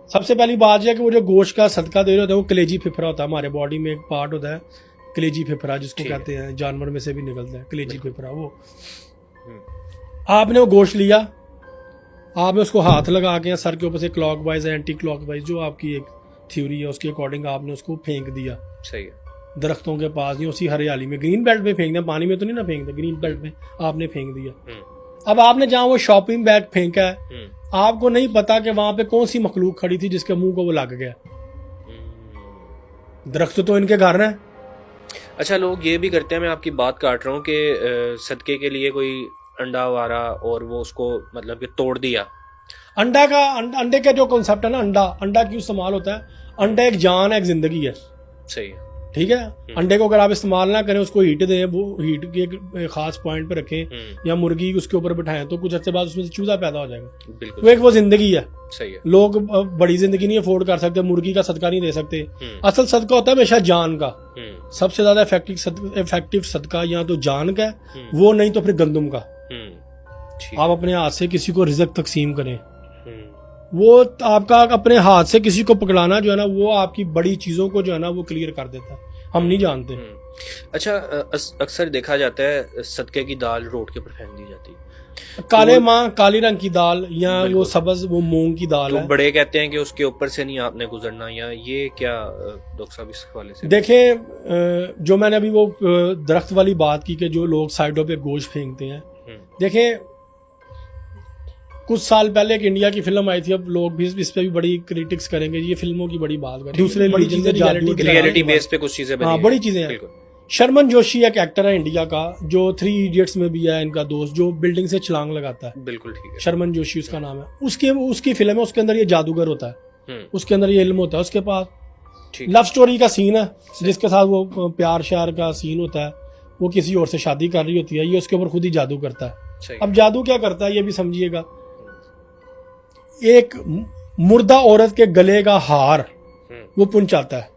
सबसे पहली बात यह है कि वो जो गोश्त का सदका दे रहे होता है वो कलेजी फेफड़ा होता है, हमारे बॉडी में एक पार्ट होता है कलेजी फेफड़ा जिसको कहते हैं, जानवर में से भी निकलता है कलेजी फेफड़ा। वो आपने वो गोश्त लिया, आपने उसको हाथ लगा के सर के ऊपर से क्लॉकवाइज एंटी क्लॉकवाइज जो आपकी एक थ्योरी है उसके अकॉर्डिंग आपने उसको फेंक दिया। सही है। दरख्तों के पास नहीं, उसी हरियाली में, ग्रीन बेल्ट में फेंकना, पानी में तो नहीं ना फेंकते, ग्रीन बेल्ट में आपने फेंक दिया। अब आपने जहाँ वो शॉपिंग बैग फेंका है, आपको नहीं पता कि वहां पे कौन सी मखलूक खड़ी थी जिसके मुंह को वो लग गया। दरख्त तो इनके घर है। अच्छा, लोग ये भी करते हैं, मैं आपकी बात काट रहा हूँ कि सदके के लिए कोई अंडा वारा और वो उसको मतलब कि तोड़ दिया। अंडे का जो कॉन्सेप्ट है ना, अंडा क्यों इस्तेमाल होता है? अंडा एक जान है, एक जिंदगी है। सही है। ठीक है। अंडे को अगर आप इस्तेमाल ना करें, उसको हीट दें, वो हीट के एक खास पॉइंट पे रखें या मुर्गी उसके ऊपर बैठाएं, तो कुछ अच्छे बाद उसमें से चूजा पैदा हो जाएगा। बिल्कुल। वो एक वो जिंदगी है। सही है। लोग बड़ी जिंदगी नहीं अफोर्ड कर सकते, मुर्गी का सदका नहीं दे सकते। असल सदका होता है हमेशा जान का। सबसे ज्यादा इफेक्टिव सदका या तो जान का है, वो नहीं तो फिर गंदम का। आप अपने हाथ से किसी को रिज़्क तकसीम करें, वो आपका अपने हाथ से किसी को पकड़ाना जो है ना, वो आपकी बड़ी चीजों को जो है ना वो क्लियर कर देता है, हम नहीं जानते। अच्छा, अक्सर देखा जाता है सदके की दाल रोड के ऊपर फेंक दी जाती है, काली रंग की दाल या वो सब्ज वो मूंग की दाल तो है। बड़े कहते हैं कि उसके ऊपर से नहीं आपने गुजरना, या ये क्या डॉक्टर साहब इस हवाले से? देखें, जो मैंने अभी वो दरख्त वाली बात की कि जो लोग साइडों पे गोश्त फेंकते हैं, देखें कुछ साल पहले एक इंडिया की फिल्म आई थी, अब लोग भी इस पे भी बड़ी क्रिटिक्स करेंगे, ये फिल्मों की बड़ी बात करें, दूसरे रिलीजन से रियलिटी बेस पे कुछ चीजें बनी, बड़ी चीजें हैं। शर्मन जोशी एक एक्टर है इंडिया का, जो 3 इडियट्स में भी है इनका दोस्त, जो बिल्डिंग से छलांग लगाता है। बिल्कुल ठीक है। शर्मन जोशी उसका नाम है। उसकी फिल्म है, उसके अंदर ये जादूगर होता है, उसके अंदर ये इल्म होता है, उसके पास लव स्टोरी का सीन है जिसके साथ वो प्यार श्यार का सीन होता है, वो किसी और से शादी कर रही होती है, ये उसके ऊपर खुद ही जादू करता है। अब जादू क्या करता है ये भी समझिएगा, एक मुर्दा औरत के गले का हार वो पहुंचाता है।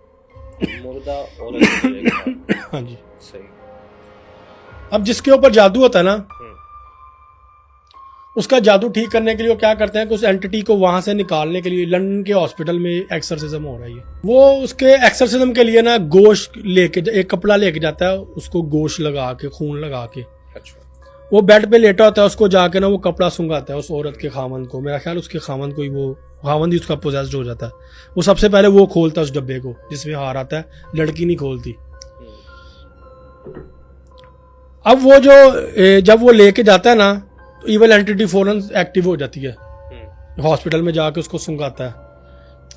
मुर्दा औरत के गले का हार। हाँ जी, सही। अब जिसके ऊपर जादू होता है ना, उसका जादू ठीक करने के लिए वो क्या करते हैं कि उस एंटिटी को वहां से निकालने के लिए लंदन के हॉस्पिटल में एक्सरसिज्म हो रही है। वो उसके एक्सरसिज्म के लिए ना गोश्त लेके, एक कपड़ा लेके जाता है, उसको गोश्त लगा के, खून लगा के, वो बेड पे लेटा होता है, उसको जाके ना वो कपड़ा सुंघाता है उस औरत के खामन को। मेरा ख्याल उसके खामन को ही, वो खामन ही उसका पोजेस्ड हो जाता है। वो सबसे पहले वो खोलता है उस डब्बे को जिसमें हार आता है, लड़की नहीं खोलती। अब वो जो जब वो लेके जाता है ना, तो इवल एंटिटी फौरन एक्टिव हो जाती है, हॉस्पिटल में जाके उसको सुंघाता है।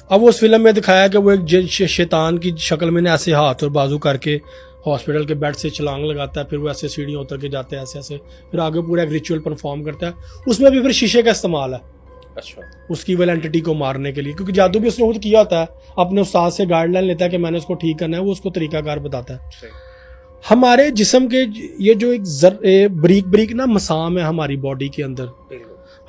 अब उस फिल्म में दिखाया कि वो एक शैतान की शक्ल में ऐसे हाथ और बाजू करके हॉस्पिटल के बेड से छलांग लगाता है, फिर वो ऐसे सीढ़ियाँ उतर के जाते हैं, ऐसे फिर आगे पूरा एक रिचुअल परफॉर्म करता है। उसमें भी फिर शीशे का इस्तेमाल है। अच्छा। उसकी इवल एंटिटी को मारने के लिए, क्योंकि जादू भी उसने खुद किया होता है, अपने उस्ताद से गाइडलाइन लेता है कि मैंने उसको ठीक करना है, वो उसको तरीकाकार बताता है। हमारे जिस्म के ये जो एक ब्रीक ना मसाम है हमारी बॉडी के अंदर,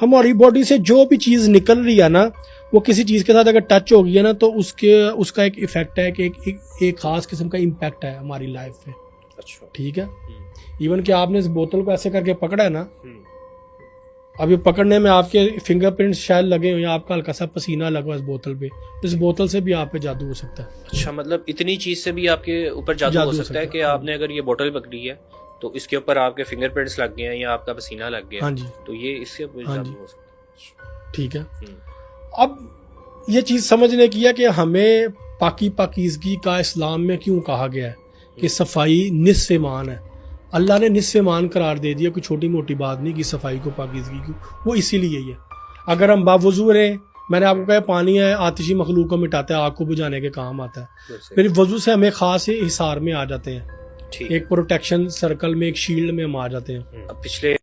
हमारी बॉडी से जो भी चीज निकल रही है ना, वो किसी चीज के साथ अगर टच हो गई है ना, तो उसका एक इफेक्ट है कि एक खास किस्म का इम्पैक्ट है हमारी लाइफ पे। अच्छा। ठीक है। इवन कि आपने इस बोतल को ऐसे करके पकड़ा है ना, अब ये पकड़ने में आपके फिंगरप्रिंट्स शायद लगे हुए, आपका हल्का सा पसीना लगा इस बोतल पे, इस बोतल से भी आप पे जादू हो सकता है। अच्छा, मतलब इतनी चीज से भी आपके ऊपर जादू हो सकता है कि आपने अगर ये बोतल पकड़ी है तो इसके ऊपर आपके फिंगरप्रिंट्स लग गए हैं या आपका पसीना लग गया। हाँ जी। तो ये इससे जादू हो सकता है। ठीक है। अब ये चीज समझने की है कि हमें पाकीज़गी का इस्लाम में क्यों कहा गया है कि सफाई निस्फ़ ईमान है। अल्लाह ने निस्फ़ ईमान करार दे दिया, कोई छोटी मोटी बात नहीं कि सफाई को पाकीज़गी की, वो इसीलिए ही है। अगर हम बावजू रहें, मैंने आपको कहा पानी है आतिशी मखलूक को मिटाता है, आग को बुझाने के काम आता है, फिर वजू से हमें खास हिसार में आ जाते हैं, एक प्रोटेक्शन सर्कल में, एक शील्ड में हम आ जाते हैं। पिछले